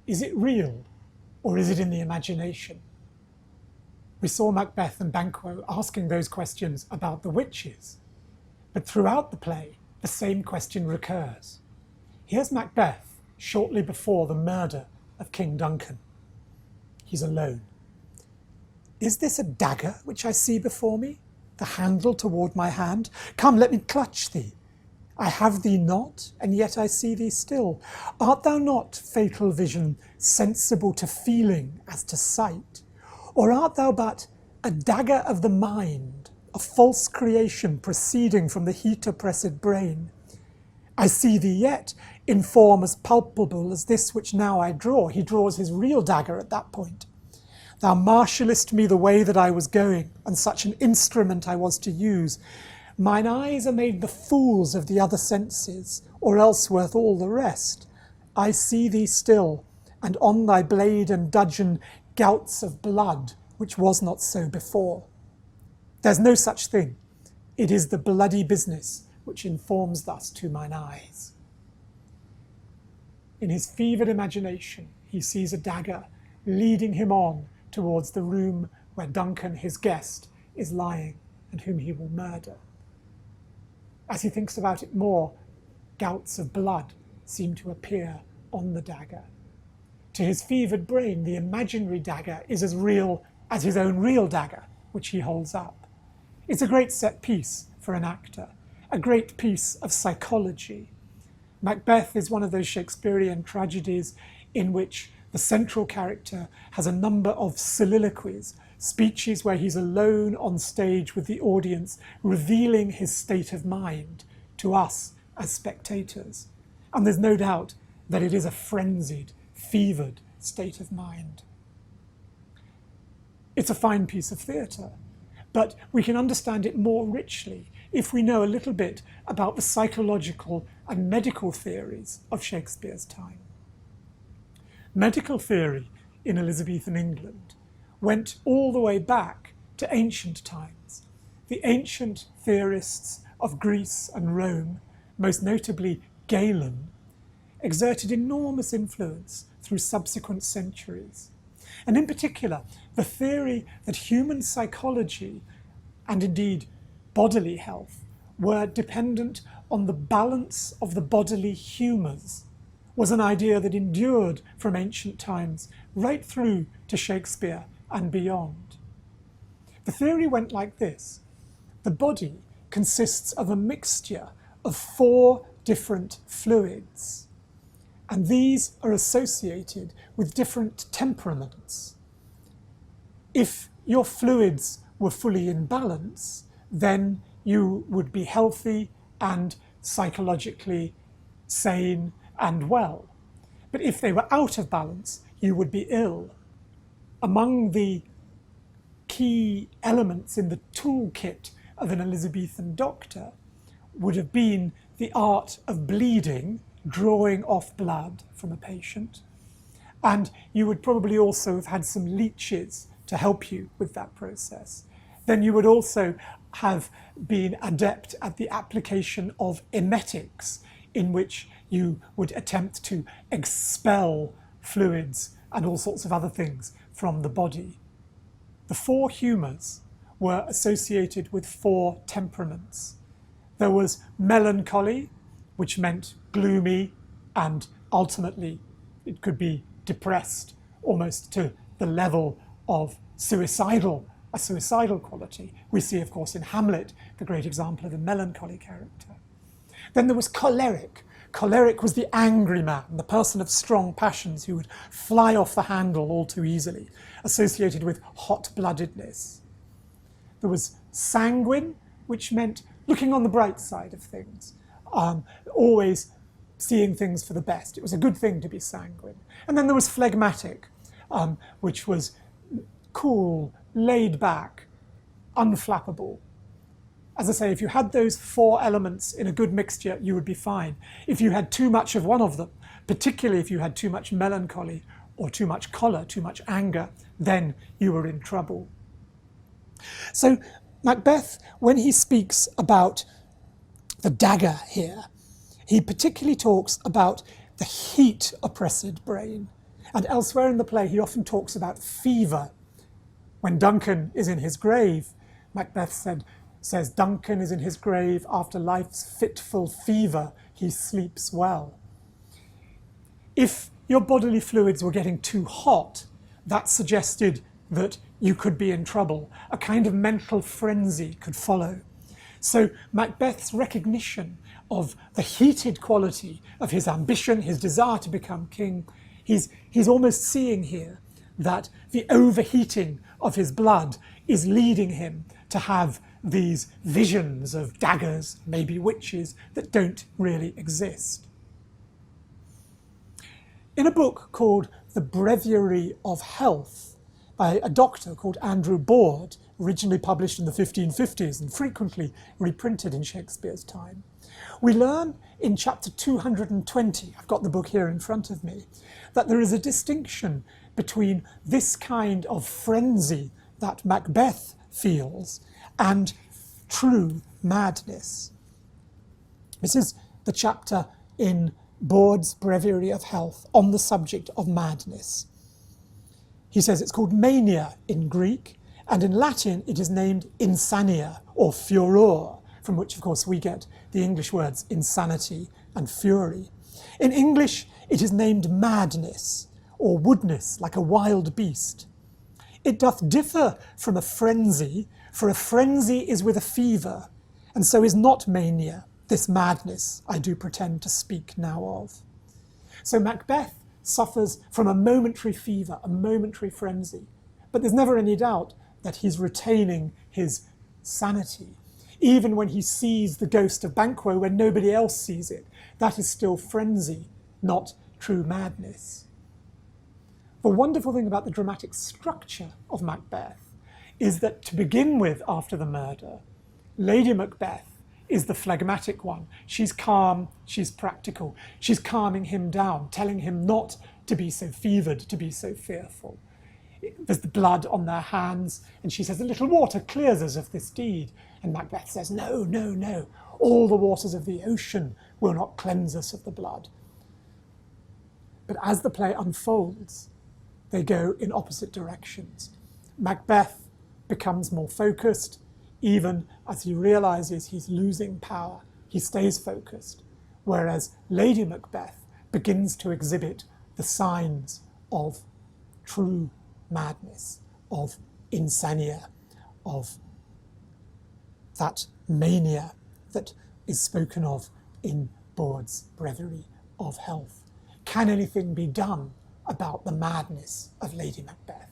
Is it real, or is it in the imagination? We saw Macbeth and Banquo asking those questions about the witches, but throughout the play, the same question recurs. Here's Macbeth shortly before the murder of King Duncan. He's alone. Is this a dagger which I see before me, the handle toward my hand? Come, let me clutch thee. I have thee not, and yet I see thee still. Art thou not, fatal vision, sensible to feeling as to sight? Or art thou but a dagger of the mind, a false creation proceeding from the heat-oppressed brain? I see thee yet, in form as palpable as this which now I draw. He draws his real dagger at that point. Thou marshallest me the way that I was going, and such an instrument I was to use. Mine eyes are made the fools of the other senses, or else worth all the rest. I see thee still, and on thy blade and dudgeon gouts of blood, which was not so before. There's no such thing. It is the bloody business which informs thus to mine eyes. In his fevered imagination, he sees a dagger leading him on towards the room where Duncan, his guest, is lying and whom he will murder. As he thinks about it more, gouts of blood seem to appear on the dagger. To his fevered brain, the imaginary dagger is as real as his own real dagger, which he holds up. It's a great set piece for an actor, a great piece of psychology. Macbeth is one of those Shakespearean tragedies in which the central character has a number of soliloquies, speeches where he's alone on stage with the audience, revealing his state of mind to us as spectators. And there's no doubt that it is a frenzied, fevered state of mind. It's a fine piece of theatre, but we can understand it more richly if we know a little bit about the psychological and medical theories of Shakespeare's time. Medical theory in Elizabethan England went all the way back to ancient times. The ancient theorists of Greece and Rome, most notably Galen, exerted enormous influence through subsequent centuries. And in particular, the theory that human psychology and indeed bodily health were dependent on the balance of the bodily humours was an idea that endured from ancient times right through to Shakespeare and beyond. The theory went like this. The body consists of a mixture of 4 different fluids, and these are associated with different temperaments. If your fluids were fully in balance, then you would be healthy and psychologically sane and well. But if they were out of balance, you would be ill. Among the key elements in the toolkit of an Elizabethan doctor would have been the art of bleeding, drawing off blood from a patient. And you would probably also have had some leeches to help you with that process. Then you would also have been adept at the application of emetics, in which you would attempt to expel fluids and all sorts of other things from the body. The 4 humours were associated with 4 temperaments. There was melancholy, which meant gloomy, and ultimately it could be depressed, almost to the level of a suicidal quality. We see, of course, in Hamlet, the great example of a melancholy character. Then there was choleric. Choleric was the angry man, the person of strong passions who would fly off the handle all too easily, associated with hot-bloodedness. There was sanguine, which meant looking on the bright side of things, always seeing things for the best. It was a good thing to be sanguine. And then there was phlegmatic, which was cool, laid back, unflappable. As I say, if you had those 4 elements in a good mixture, you would be fine. If you had too much of one of them, particularly if you had too much melancholy or too much choler, too much anger, then you were in trouble. So Macbeth, when he speaks about the dagger here, he particularly talks about the heat-oppressed brain. And elsewhere in the play, he often talks about fever. When Duncan is in his grave, Macbeth says, Duncan is in his grave, after life's fitful fever, he sleeps well. If your bodily fluids were getting too hot, that suggested that you could be in trouble. A kind of mental frenzy could follow. So Macbeth's recognition of the heated quality of his ambition, his desire to become king, he's almost seeing here that the overheating of his blood is leading him to have these visions of daggers, maybe witches, that don't really exist. In a book called The Breviary of Health, by a doctor called Andrew Boord, originally published in the 1550s and frequently reprinted in Shakespeare's time, we learn in chapter 220, I've got the book here in front of me, that there is a distinction between this kind of frenzy that Macbeth feels and true madness. This is the chapter in Boord's Breviary of Health on the subject of madness. He says it's called mania in Greek, and in Latin it is named insania or furor, from which of course we get the English words insanity and fury. In English it is named madness or woodness, like a wild beast. It doth differ from a frenzy, for a frenzy is with a fever, and so is not mania, this madness I do pretend to speak now of. So Macbeth suffers from a momentary fever, a momentary frenzy, but there's never any doubt that he's retaining his sanity. Even when he sees the ghost of Banquo when nobody else sees it, that is still frenzy, not true madness. The wonderful thing about the dramatic structure of Macbeth is that, to begin with, after the murder, Lady Macbeth is the phlegmatic one. She's calm, she's practical. She's calming him down, telling him not to be so fevered, to be so fearful. There's the blood on their hands, and she says, a little water clears us of this deed. And Macbeth says, no, no, no. All the waters of the ocean will not cleanse us of the blood. But as the play unfolds, they go in opposite directions. Macbeth becomes more focused. Even as he realizes he's losing power, he stays focused. Whereas Lady Macbeth begins to exhibit the signs of true madness, of insania, of that mania that is spoken of in Boord's Breviary of Health. Can anything be done about the madness of Lady Macbeth?